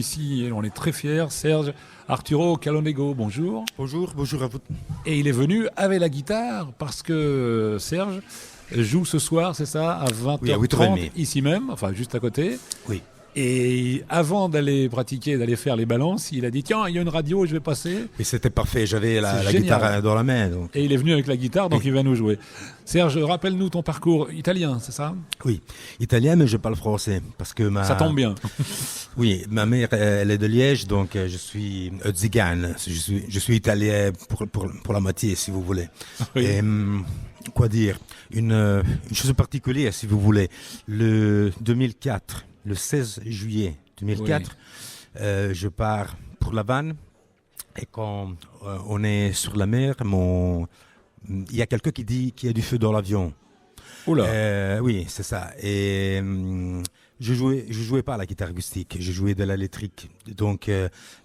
ici, et on est très fiers, Serge Arturo Calonego, bonjour. Bonjour à vous. Et il est venu avec la guitare parce que Serge joue ce soir, c'est ça, à 20h30 Oui, à 8h30. ici même, enfin juste à côté. Oui. Et avant d'aller pratiquer, d'aller faire les balances, il a dit tiens, il y a une radio, je vais passer. Et c'était parfait, j'avais la génial. guitare dans la main. Donc. Et il est venu avec la guitare, donc Oui. il va nous jouer. Serge, rappelle-nous ton parcours italien, c'est ça? Oui, italien, mais je parle français. Parce que Ça tombe bien. Oui, ma mère, elle est de Liège, donc je suis zigane. Je suis italien pour la moitié, si vous voulez. Oui. Et, quoi dire, une chose particulière, si vous voulez. Le 2004, le 16 juillet 2004, je pars pour La Havane. Et quand on est sur la mer, il y a quelqu'un qui dit qu'il y a du feu dans l'avion. Oula. Oui, c'est ça. Et je jouais pas à la guitare acoustique, je jouais de l'électrique. Donc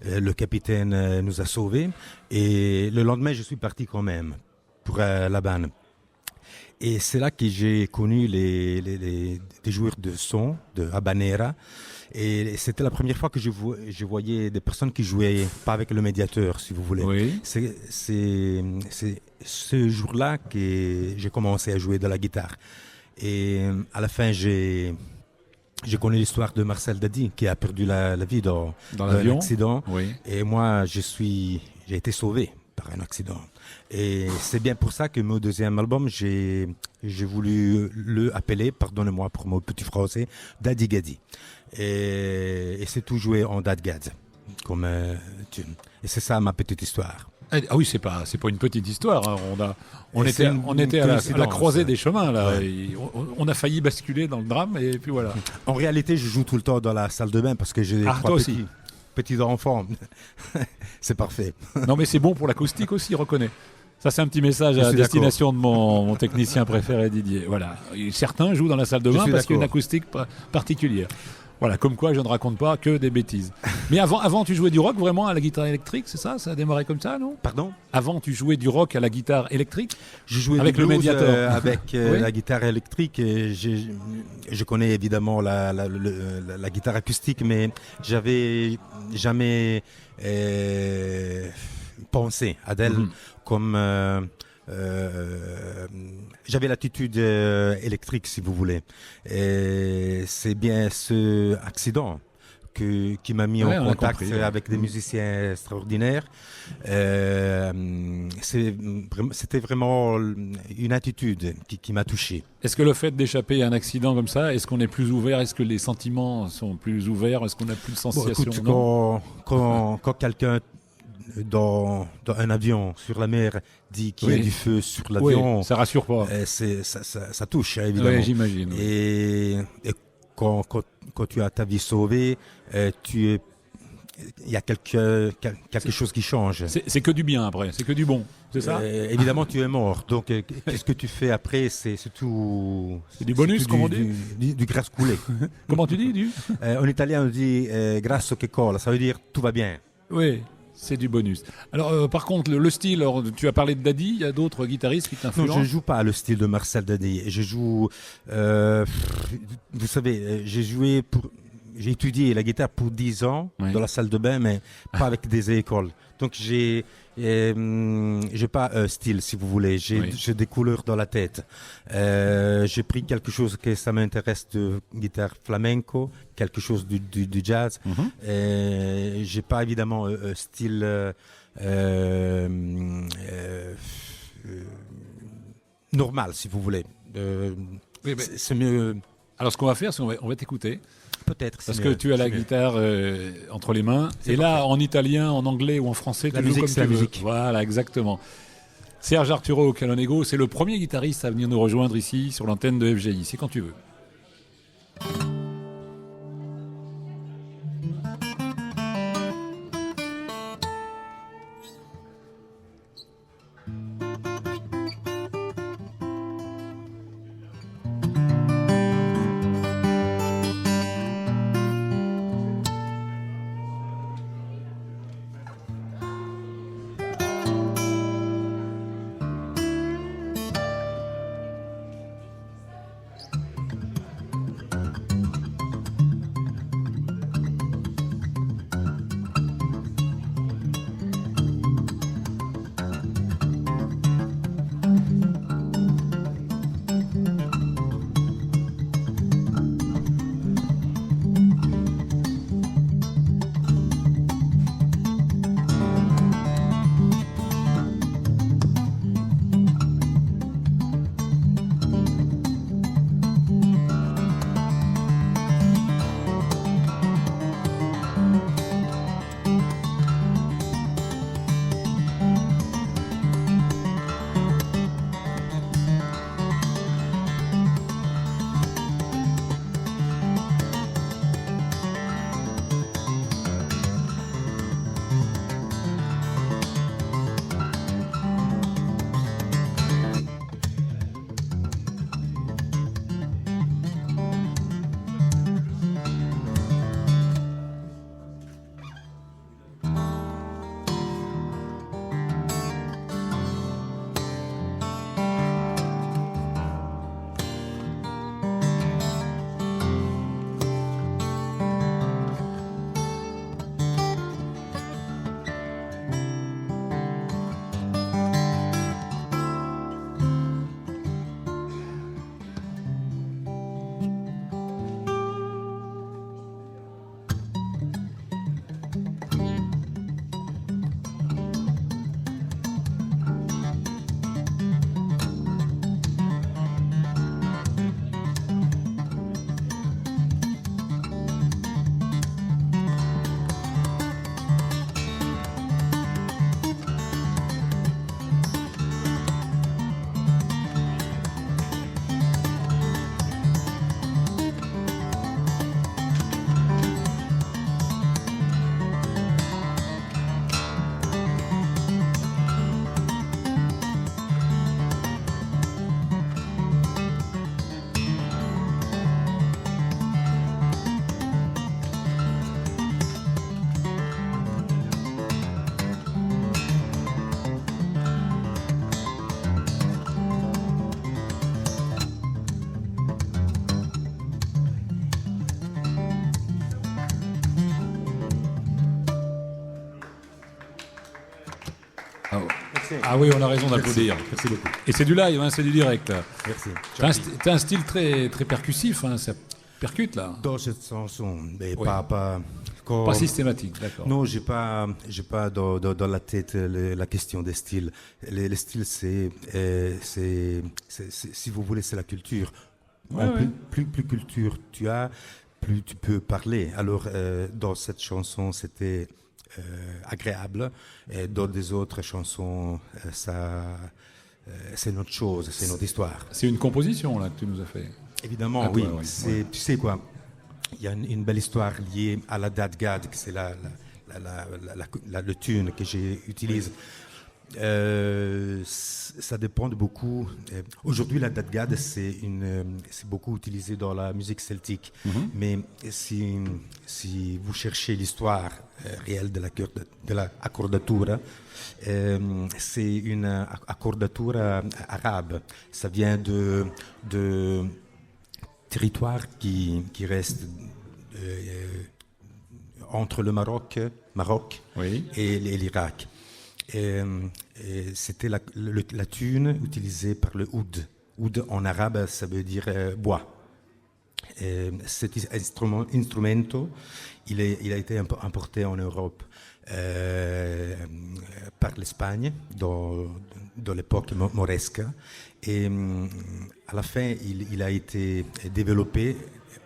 le capitaine nous a sauvés. Et le lendemain, je suis parti quand même pour La Havane. Et c'est là que j'ai connu des joueurs de son, de habanera. Et c'était la première fois que je voyais des personnes qui jouaient pas avec le médiateur, si vous voulez. Oui. C'est ce jour-là que j'ai commencé à jouer de la guitare. Et à la fin, j'ai connu l'histoire de Marcel Dadi, qui a perdu la vie dans un accident. Oui. Et moi, j'ai été sauvé par un accident. Et c'est bien pour ça que mon deuxième album, j'ai voulu le appeler, pardonnez-moi pour mon petit français, Daddy Gaddy. Et c'est tout joué en Dadgad, comme tune. Et c'est ça ma petite histoire. Ah oui, c'est pas une petite histoire. Hein. On était à la croisée des chemins là. Ouais. On a failli basculer dans le drame et puis voilà. En réalité, je joue tout le temps dans la salle de bain parce que j'ai trois petits enfants. C'est parfait. Non mais c'est bon pour l'acoustique aussi, reconnais. Ça, c'est un petit message à destination de mon technicien préféré Didier. Voilà. Certains jouent dans la salle de bain parce qu'il y a une acoustique particulière. Voilà, comme quoi je ne raconte pas que des bêtises. Mais avant tu jouais du rock vraiment à la guitare électrique, c'est ça? Ça a démarré comme ça, non? Pardon? Avant, tu jouais du rock à la guitare électrique? Je jouais avec du blues, le médiateur. Avec Oui. la guitare électrique. Et je connais évidemment la guitare acoustique, mais j'avais jamais pensé à elle comme... j'avais l'attitude électrique, si vous voulez. Et c'est bien ce accident qui m'a mis en contact avec des musiciens extraordinaires. C'était vraiment une attitude qui m'a touché. Est-ce que le fait d'échapper à un accident comme ça, est-ce qu'on est plus ouvert? Est-ce que les sentiments sont plus ouverts? Est-ce qu'on a plus de sensations? Quand quelqu'un dans un avion sur la mer dit qu'il y a du feu sur l'avion, ça rassure pas. Ça touche, évidemment. Oui, j'imagine. Oui. Et quand tu as ta vie sauvée, il y a quelque chose qui change. C'est que du bien après, c'est que du bon, c'est ça? Évidemment, tu es mort. Donc, qu'est-ce que tu fais après? C'est tout. C'est du bonus, comme on dit. Du grasse coulé. Comment tu dis En italien, on dit grasso che cola. Ça veut dire tout va bien. Oui. C'est du bonus. Alors, par contre, le style, tu as parlé de Daddy, il y a d'autres guitaristes qui t'influencent? Non, je ne joue pas le style de Marcel Dadi. Je joue... vous savez, j'ai étudié la guitare pour 10 ans dans la salle de bain, mais pas avec des écoles. Donc, j'ai pas un style, si vous voulez. J'ai des couleurs dans la tête. J'ai pris quelque chose que ça m'intéresse de guitare flamenco, quelque chose du jazz. J'ai pas évidemment un style normal, si vous voulez. C'est mieux. Alors, ce qu'on va faire, c'est qu'on va t'écouter. Peut-être. Parce que tu as la guitare entre les mains. Et là, en italien, en anglais ou en français, tu joues comme tu veux. Voilà, exactement. Serge Arturo Calonego, c'est le premier guitariste à venir nous rejoindre ici sur l'antenne de FGI. C'est quand tu veux. Ah oui, on a raison d'applaudir. Merci beaucoup. Et c'est du live, c'est du direct. Merci. T'as un style très, très percussif, ça percute là. Dans cette chanson, mais Oui. pas Systématique, d'accord. Non, j'ai pas dans la tête la question des styles. Les styles, si vous voulez, c'est la culture. Plus culture tu as, plus tu peux parler. Alors, dans cette chanson, c'était agréable. Et dans des autres chansons, c'est notre chose, c'est notre histoire. C'est une composition là que tu nous as fait. Évidemment, oui. Tu sais quoi? Il y a une belle histoire liée à la dadgad, c'est le tune que j'utilise. Ça dépend de beaucoup. Aujourd'hui, la dadgad, c'est beaucoup utilisé dans la musique celtique. Mais si vous cherchez l'histoire réelle de la accordatura, c'est une accordatura arabe. Ça vient de territoire qui reste entre le Maroc et l'Irak. Et c'était la thune utilisée par le oud. Oud en arabe, ça veut dire bois. Et cet instrumento, il a été importé en Europe par l'Espagne dans l'époque mauresque. Et à la fin, il a été développé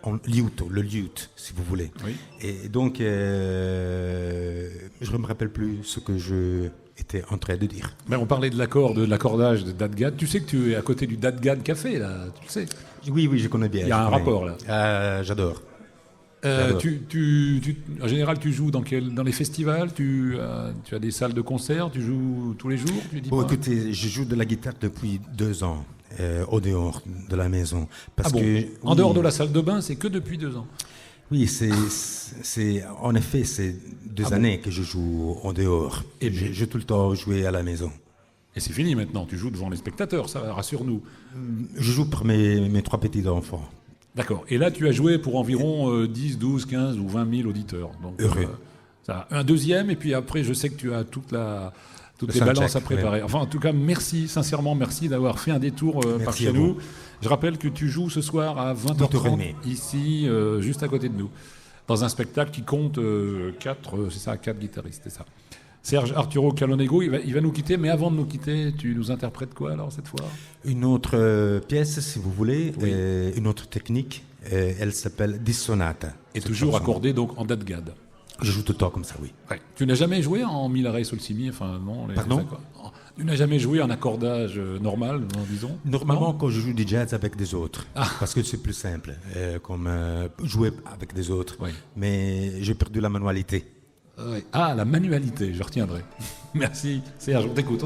en liuto, le liut, si vous voulez. Oui. Et donc, je ne me rappelle plus ce que je était en train de dire. Mais on parlait de l'accordage de Dadgad. Tu sais que tu es à côté du Dadgad Café, là, tu le sais. Oui, je connais bien. Il y a un rapport, là. J'adore. En général, tu joues dans les festivals, tu as des salles de concert, tu joues tous les jours, écoutez, je joue de la guitare depuis 2 ans, au dehors de la maison. En dehors de la salle de bain, c'est que depuis 2 ans. Oui, en effet, c'est 2 années que je joue en dehors. Et j'ai tout le temps joué à la maison. Et c'est fini maintenant, tu joues devant les spectateurs, ça rassure-nous. Je joue pour mes 3 petits enfants. D'accord. Et là, tu as joué pour environ 10, 12, 15 ou 20 000 auditeurs. Donc, heureux. Un deuxième, et puis après, je sais que tu as toutes les balances à préparer. Ouais. Enfin, en tout cas, sincèrement, merci d'avoir fait un détour par chez nous. Je rappelle que tu joues ce soir à 20h30 ici, juste à côté de nous, dans un spectacle qui compte 4 guitaristes, c'est ça. Serge Arturo Calonego, il va nous quitter, mais avant de nous quitter, tu nous interprètes quoi alors cette fois? Une autre pièce, si vous voulez, une autre technique, elle s'appelle Dissonata. Et toujours accordée donc en dadgad. Je joue tout le temps comme ça, oui. Ouais. Tu n'as jamais joué en mi, la, ré, sol, si, mi, enfin non. Pardon? Tu n'as jamais joué en accordage normal, disons? Normalement, quand je joue du jazz avec des autres, parce que c'est plus simple, comme jouer avec des autres. Oui. Mais j'ai perdu la manualité. Ah, la manualité, je retiendrai. Merci Serge, on t'écoute.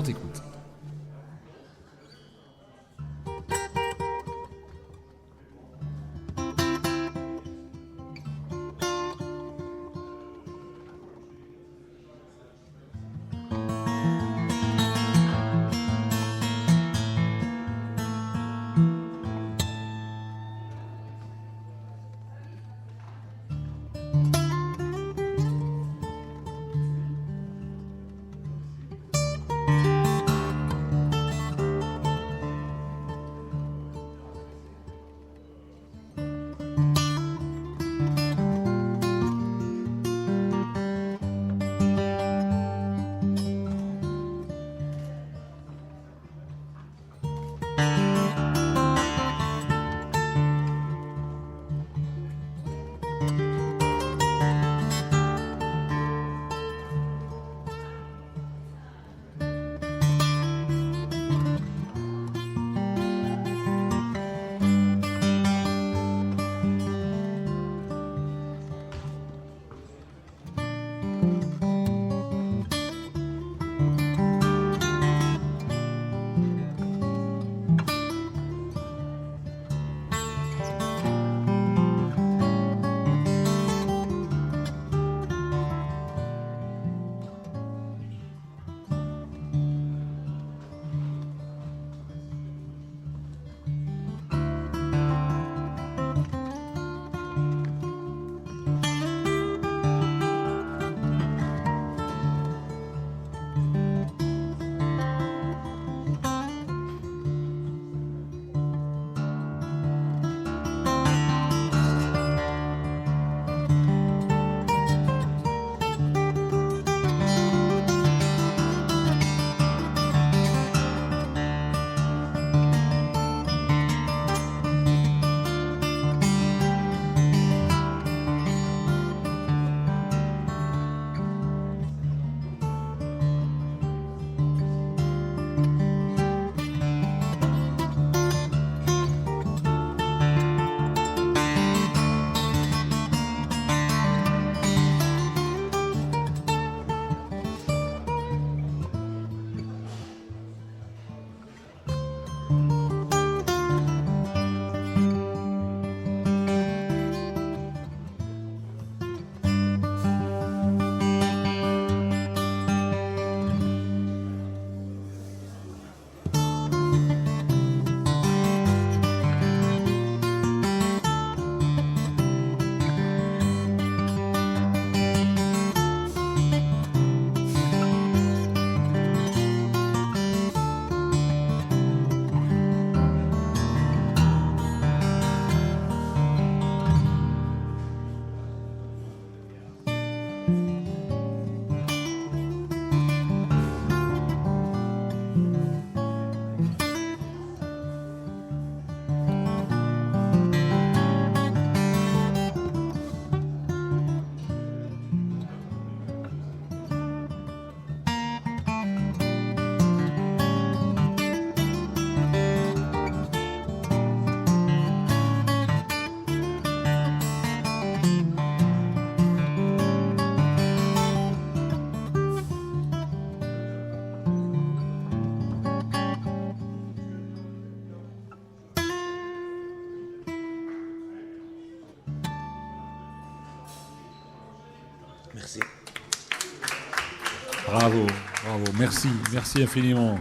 Bravo, bravo. Merci infiniment.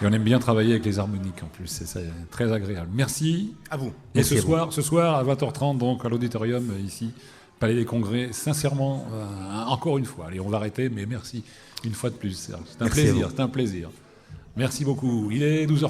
Et on aime bien travailler avec les harmoniques en plus, c'est très agréable. Merci. À vous. Et ce soir à 20h30, donc à l'auditorium ici, Palais des Congrès, sincèrement, encore une fois. Allez, on va arrêter, mais merci une fois de plus. C'est un plaisir. Merci beaucoup. Il est 12h.